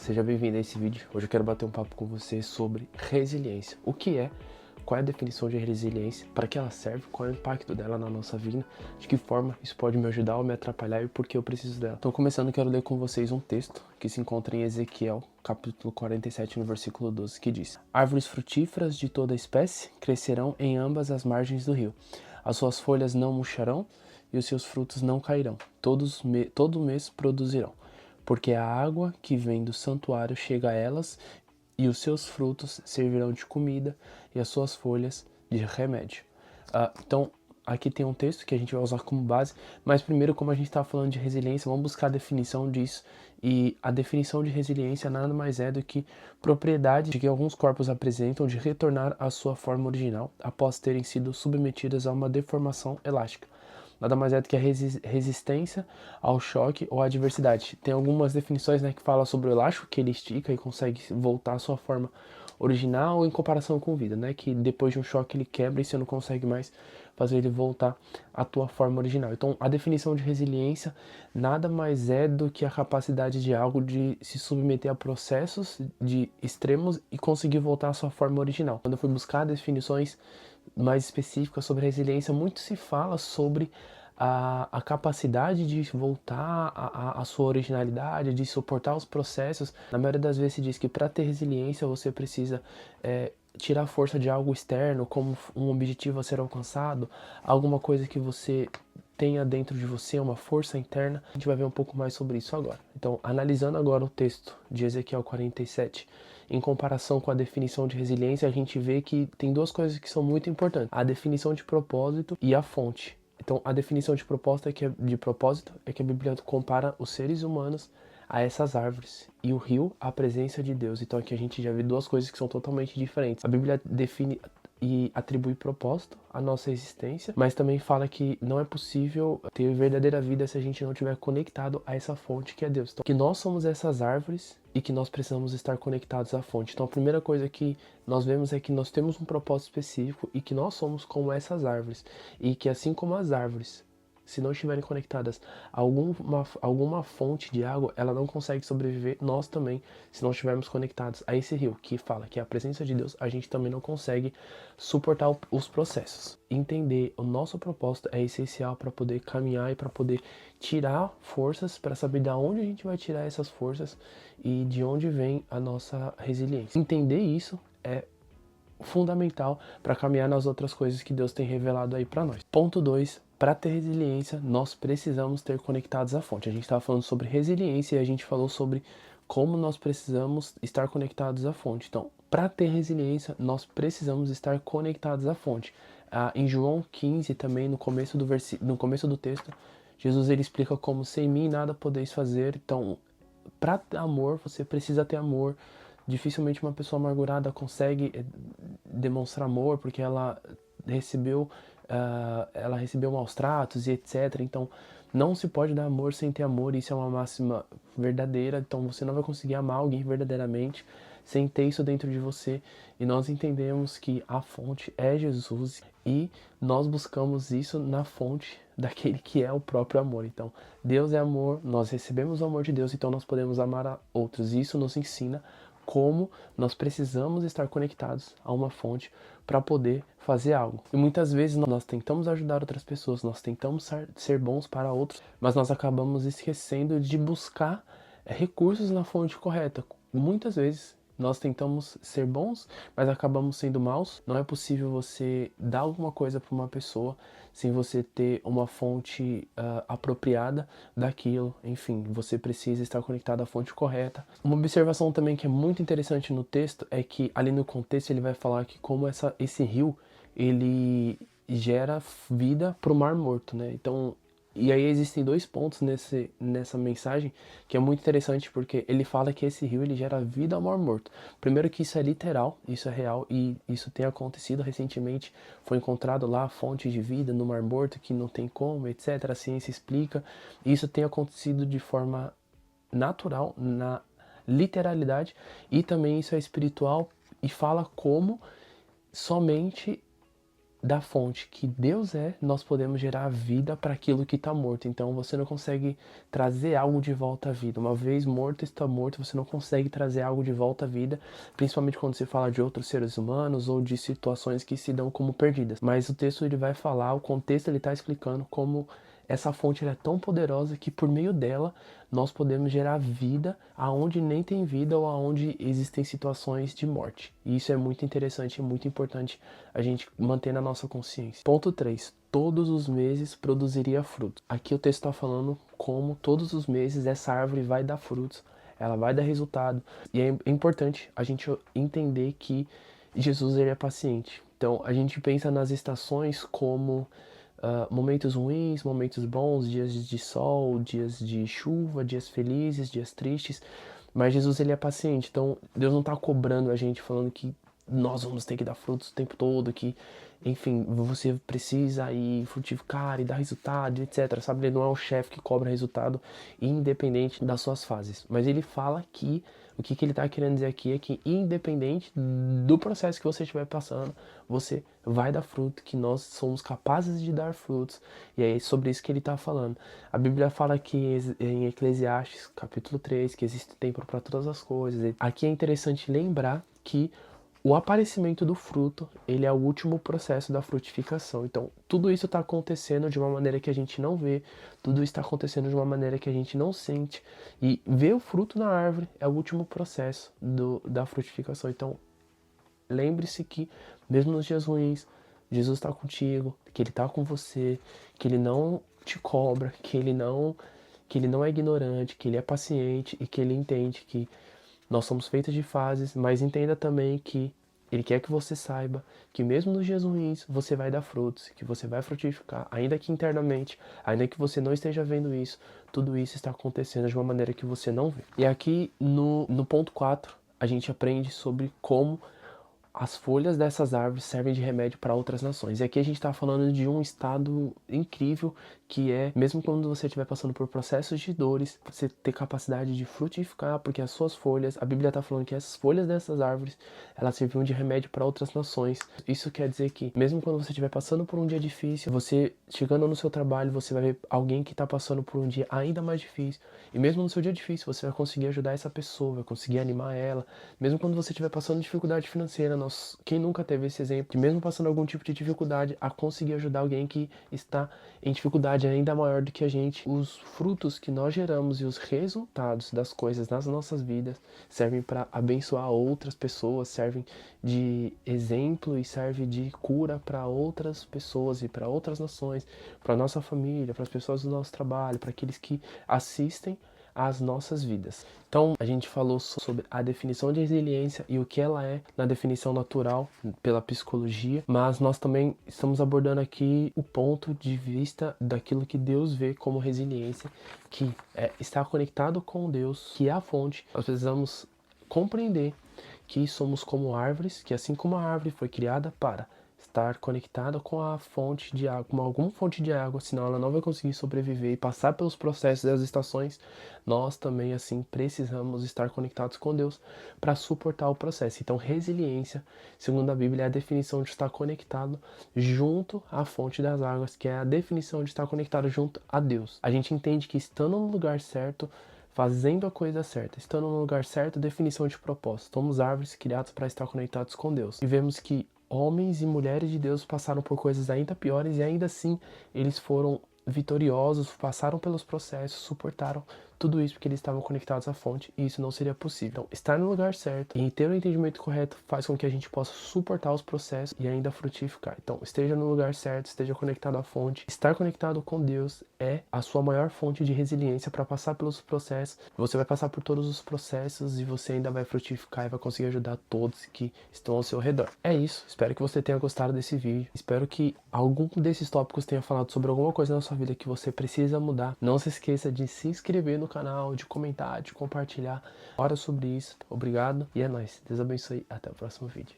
seja bem-vindo a esse vídeo. Hoje eu quero bater um papo com você sobre resiliência. O que é? Qual é a definição de resiliência? Para que ela serve? Qual é o impacto dela na nossa vida? De que forma isso pode me ajudar ou me atrapalhar e por que eu preciso dela? Então, começando, eu quero ler com vocês um texto que se encontra em Ezequiel, capítulo 47, no versículo 12, que diz: Árvores frutíferas de toda espécie crescerão em ambas as margens do rio. As suas folhas não murcharão e os seus frutos não cairão. Todo mês produzirão. Porque a água que vem do santuário chega a elas, e os seus frutos servirão de comida, e as suas folhas de remédio. Então, aqui tem um texto que a gente vai usar como base, mas primeiro, como a gente está falando de resiliência, vamos buscar a definição disso. E a definição de resiliência nada mais é do que propriedade que alguns corpos apresentam de retornar à sua forma original após terem sido submetidas a uma deformação elástica. Nada mais é do que a resistência ao choque ou à adversidade. Tem algumas definições, né, que falam sobre o elástico, que ele estica e consegue voltar à sua forma original em comparação com vida, né, que depois de um choque ele quebra e você não consegue mais fazer ele voltar à tua forma original. Então, a definição de resiliência nada mais é do que a capacidade de algo de se submeter a processos de extremos e conseguir voltar à sua forma original. Quando eu fui buscar definições mais específicas sobre resiliência, muito se fala sobre a capacidade de voltar à sua originalidade, de suportar os processos. Na maioria das vezes se diz que para ter resiliência você precisa tirar força de algo externo, como um objetivo a ser alcançado, alguma coisa que você tenha dentro de você, uma força interna. A gente vai ver um pouco mais sobre isso agora. Então, analisando agora o texto de Ezequiel 47, em comparação com a definição de resiliência, a gente vê que tem duas coisas que são muito importantes: a definição de propósito e a fonte. Então, a definição de propósito é que a Bíblia compara os seres humanos a essas árvores e o rio à presença de Deus. Então, aqui a gente já vê duas coisas que são totalmente diferentes. A Bíblia define e atribui propósito à nossa existência, mas também fala que não é possível ter verdadeira vida se a gente não estiver conectado a essa fonte que é Deus. Então, que nós somos essas árvores e que nós precisamos estar conectados à fonte. Então, a primeira coisa que nós vemos é que nós temos um propósito específico e que nós somos como essas árvores, e que assim como as árvores, se não estiverem conectadas a alguma fonte de água, ela não consegue sobreviver. Nós também, se não estivermos conectados a esse rio, que fala que é a presença de Deus, a gente também não consegue suportar os processos. Entender o nosso propósito é essencial para poder caminhar e para poder tirar forças, para saber de onde a gente vai tirar essas forças e de onde vem a nossa resiliência. Entender isso é fundamental para caminhar nas outras coisas que Deus tem revelado aí para nós. Ponto 2. Para ter resiliência, nós precisamos ter conectados à fonte. A gente estava falando sobre resiliência e a gente falou sobre como nós precisamos estar conectados à fonte. Então, para ter resiliência, nós precisamos estar conectados à fonte. Em João 15, também no começo do texto, Jesus ele explica como sem mim nada podeis fazer. Então, para ter amor, você precisa ter amor. Dificilmente uma pessoa amargurada consegue demonstrar amor porque ela recebeu maus tratos e etc. Então, não se pode dar amor sem ter amor. Isso é uma máxima verdadeira. Então, você não vai conseguir amar alguém verdadeiramente sem ter isso dentro de você. E nós entendemos que a fonte é Jesus e nós buscamos isso na fonte daquele que é o próprio amor. Então, Deus é amor, nós recebemos o amor de Deus, então nós podemos amar a outros. E isso nos ensina como nós precisamos estar conectados a uma fonte para poder fazer algo. E muitas vezes nós tentamos ajudar outras pessoas, nós tentamos ser bons para outros, mas nós acabamos esquecendo de buscar recursos na fonte correta. Muitas vezes nós tentamos ser bons, mas acabamos sendo maus. Não é possível você dar alguma coisa para uma pessoa sem você ter uma fonte apropriada daquilo. Enfim, você precisa estar conectado à fonte correta. Uma observação também que é muito interessante no texto é que ali no contexto ele vai falar que como esse rio ele gera vida para o Mar Morto, né? Então, e aí existem dois pontos nessa mensagem que é muito interessante, porque ele fala que esse rio ele gera vida ao Mar Morto. Primeiro que isso é literal, isso é real e isso tem acontecido recentemente. Foi encontrado lá fontes de vida no Mar Morto que não tem como, etc. A ciência explica. Isso tem acontecido de forma natural, na literalidade, e também isso é espiritual e fala como somente da fonte que Deus é, nós podemos gerar vida para aquilo que está morto. Então você não consegue trazer algo de volta à vida. Uma vez morto, está morto, você não consegue trazer algo de volta à vida, principalmente quando se fala de outros seres humanos ou de situações que se dão como perdidas. Mas o texto ele vai falar, o contexto ele está explicando como essa fonte ela é tão poderosa que por meio dela nós podemos gerar vida aonde nem tem vida ou aonde existem situações de morte. E isso é muito interessante e muito importante a gente manter na nossa consciência. Ponto 3. Todos os meses produziria frutos. Aqui o texto está falando como todos os meses essa árvore vai dar frutos, ela vai dar resultado. E é importante a gente entender que Jesus ele é paciente. Então a gente pensa nas estações como momentos ruins, momentos bons, dias de sol, dias de chuva, dias felizes, dias tristes. Mas Jesus ele é paciente, então Deus não está cobrando a gente falando que nós vamos ter que dar frutos o tempo todo, que, enfim, você precisa ir frutificar e dar resultado, etc. Sabe, ele não é o chefe que cobra resultado independente das suas fases. Mas ele fala que o que ele está querendo dizer aqui é que, independente do processo que você estiver passando, você vai dar fruto, que nós somos capazes de dar frutos. E é sobre isso que ele está falando. A Bíblia fala que em Eclesiastes, capítulo 3, que existe tempo para todas as coisas. Aqui é interessante lembrar que o aparecimento do fruto, ele é o último processo da frutificação. Então, tudo isso está acontecendo de uma maneira que a gente não vê, tudo está acontecendo de uma maneira que a gente não sente. E ver o fruto na árvore é o último processo da frutificação. Então, lembre-se que, mesmo nos dias ruins, Jesus está contigo, que Ele está com você, que Ele não te cobra, que Ele não é ignorante, que Ele é paciente e que Ele entende que nós somos feitos de fases, mas entenda também que Ele quer que você saiba que mesmo nos dias ruins você vai dar frutos, que você vai frutificar, ainda que internamente, ainda que você não esteja vendo isso, tudo isso está acontecendo de uma maneira que você não vê. E aqui no ponto 4, a gente aprende sobre como as folhas dessas árvores servem de remédio para outras nações. E aqui a gente está falando de um estado incrível que é, mesmo quando você estiver passando por processos de dores, você ter capacidade de frutificar, porque as suas folhas, a Bíblia está falando que essas folhas dessas árvores, elas serviam de remédio para outras nações. Isso quer dizer que, mesmo quando você estiver passando por um dia difícil, você chegando no seu trabalho, você vai ver alguém que está passando por um dia ainda mais difícil. E mesmo no seu dia difícil, você vai conseguir ajudar essa pessoa, vai conseguir animar ela. Mesmo quando você estiver passando dificuldade financeira, quem nunca teve esse exemplo, que mesmo passando algum tipo de dificuldade, a conseguir ajudar alguém que está em dificuldade ainda maior do que a gente. Os frutos que nós geramos e os resultados das coisas nas nossas vidas servem para abençoar outras pessoas, servem de exemplo e serve de cura para outras pessoas e para outras nações, para nossa família, para as pessoas do nosso trabalho, para aqueles que assistem às nossas vidas. Então, a gente falou sobre a definição de resiliência e o que ela é na definição natural pela psicologia, mas nós também estamos abordando aqui o ponto de vista daquilo que Deus vê como resiliência, que é estar conectado com Deus, que é a fonte. Nós precisamos compreender que somos como árvores, que assim como a árvore foi criada para estar conectada com a fonte de água, com alguma fonte de água, senão ela não vai conseguir sobreviver e passar pelos processos das estações, nós também assim precisamos estar conectados com Deus para suportar o processo. Então, resiliência, segundo a Bíblia, é a definição de estar conectado junto à fonte das águas, que é a definição de estar conectado junto a Deus. A gente entende que estando no lugar certo, fazendo a coisa certa, estando no lugar certo, definição de propósito. Somos árvores criadas para estar conectados com Deus. E vemos que homens e mulheres de Deus passaram por coisas ainda piores e ainda assim eles foram vitoriosos, passaram pelos processos, suportaram tudo isso porque eles estavam conectados à fonte e isso não seria possível. Então, estar no lugar certo e ter o entendimento correto faz com que a gente possa suportar os processos e ainda frutificar. Então, esteja no lugar certo, esteja conectado à fonte. Estar conectado com Deus é a sua maior fonte de resiliência para passar pelos processos. Você vai passar por todos os processos e você ainda vai frutificar e vai conseguir ajudar todos que estão ao seu redor. É isso. Espero que você tenha gostado desse vídeo. Espero que algum desses tópicos tenha falado sobre alguma coisa na sua vida que você precisa mudar. Não se esqueça de se inscrever no canal, de comentar, de compartilhar. Ora sobre isso. Obrigado e é nóis. Deus abençoe. Até o próximo vídeo.